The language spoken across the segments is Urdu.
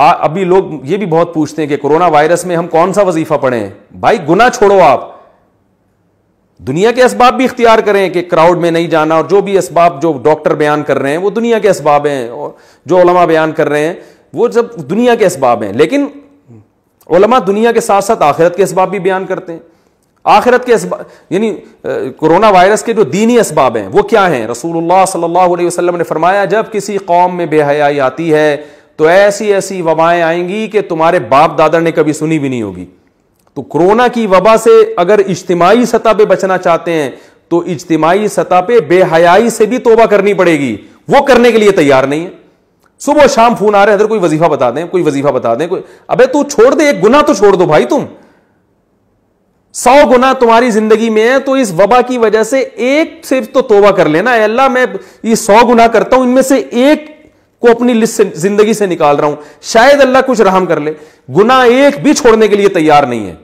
ابھی لوگ یہ بھی بہت پوچھتے ہیں کہ کورونا وائرس میں ہم کون سا وظیفہ پڑھیں. بھائی گناہ چھوڑو, آپ دنیا کے اسباب بھی اختیار کریں کہ کراؤڈ میں نہیں جانا, اور جو بھی اسباب جو ڈاکٹر بیان کر رہے ہیں وہ دنیا کے اسباب ہیں, اور جو علماء بیان کر رہے ہیں وہ سب دنیا کے اسباب ہیں. لیکن علماء دنیا کے ساتھ ساتھ آخرت کے اسباب بھی بیان کرتے ہیں. آخرت کے اسباب یعنی کورونا وائرس کے جو دینی اسباب ہیں وہ کیا ہیں؟ رسول اللہ صلی اللہ علیہ وسلم نے فرمایا جب کسی قوم میں بے حیائی آتی ہے تو ایسی ایسی وبائیں آئیں گی کہ تمہارے باپ دادا نے کبھی سنی بھی نہیں ہوگی. تو کورونا کی وبا سے اگر اجتماعی سطح پہ بچنا چاہتے ہیں تو اجتماعی سطح پہ بے حیائی سے بھی توبہ کرنی پڑے گی. وہ کرنے کے لیے تیار نہیں ہے. صبح شام فون آ رہے حضرت کوئی وظیفہ بتا دیں, کوئی وظیفہ بتا دیں, کوئی. ابے تو چھوڑ دے, ایک گناہ تو چھوڑ دو بھائی. تم 100 گناہ تمہاری زندگی میں ہے تو اس وبا کی وجہ سے ایک صرف تو توبہ کر لینا. اے اللہ میں یہ 100 گناہ کرتا ہوں, ان میں سے ایک کو اپنی لسٹ زندگی سے نکال رہا ہوں, شاید اللہ کچھ رحم کر لے. گناہ ایک بھی چھوڑنے کے لیے تیار نہیں ہے.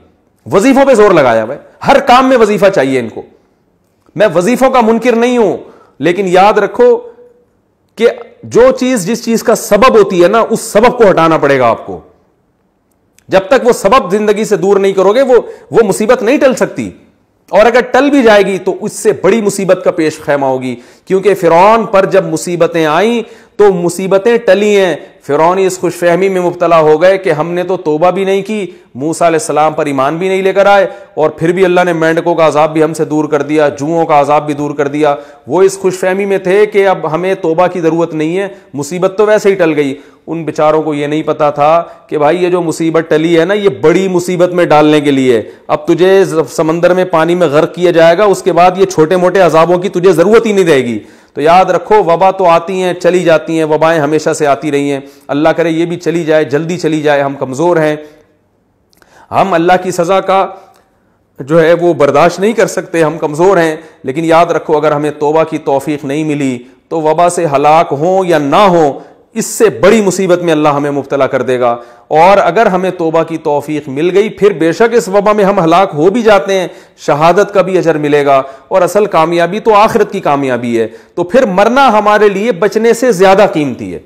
وظیفوں پہ زور لگایا ہوا ہے, ہر کام میں وظیفہ چاہیے ان کو. میں وظیفوں کا منکر نہیں ہوں, لیکن یاد رکھو کہ جو چیز جس چیز کا سبب ہوتی ہے نا, اس سبب کو ہٹانا پڑے گا آپ کو. جب تک وہ سبب زندگی سے دور نہیں کرو گے وہ مصیبت نہیں ٹل سکتی. اور اگر ٹل بھی جائے گی تو اس سے بڑی مصیبت کا پیش خیمہ ہوگی. کیونکہ فرعون پر جب مصیبتیں آئیں تو مصیبتیں ٹلی ہیں. فرعون اس خوش فہمی میں مبتلا ہو گئے کہ ہم نے تو توبہ بھی نہیں کی, موسیٰ علیہ السلام پر ایمان بھی نہیں لے کر آئے, اور پھر بھی اللہ نے مینڈکوں کا عذاب بھی ہم سے دور کر دیا, جوؤں کا عذاب بھی دور کر دیا. وہ اس خوش فہمی میں تھے کہ اب ہمیں توبہ کی ضرورت نہیں ہے, مصیبت تو ویسے ہی ٹل گئی. ان بیچاروں کو یہ نہیں پتا تھا کہ بھائی یہ جو مصیبت ٹلی ہے نا, یہ بڑی مصیبت میں ڈالنے کے لیے. اب تجھے سمندر میں پانی میں غرق کیا جائے گا, اس کے بعد یہ چھوٹے موٹے عذابوں کی تجھے ضرورت ہی نہیں رہے گی. تو یاد رکھو وبا تو آتی ہیں چلی جاتی ہیں, وبائیں ہمیشہ سے آتی رہی ہیں. اللہ کرے یہ بھی چلی جائے, جلدی چلی جائے. ہم کمزور ہیں, ہم اللہ کی سزا کا جو ہے وہ برداشت نہیں کر سکتے, ہم کمزور ہیں. لیکن یاد رکھو اگر ہمیں توبہ کی توفیق نہیں ملی تو وبا سے ہلاک ہوں یا نہ ہوں, اس سے بڑی مصیبت میں اللہ ہمیں مبتلا کر دے گا. اور اگر ہمیں توبہ کی توفیق مل گئی, پھر بے شک اس وبا میں ہم ہلاک ہو بھی جاتے ہیں, شہادت کا بھی اجر ملے گا, اور اصل کامیابی تو آخرت کی کامیابی ہے. تو پھر مرنا ہمارے لیے بچنے سے زیادہ قیمتی ہے.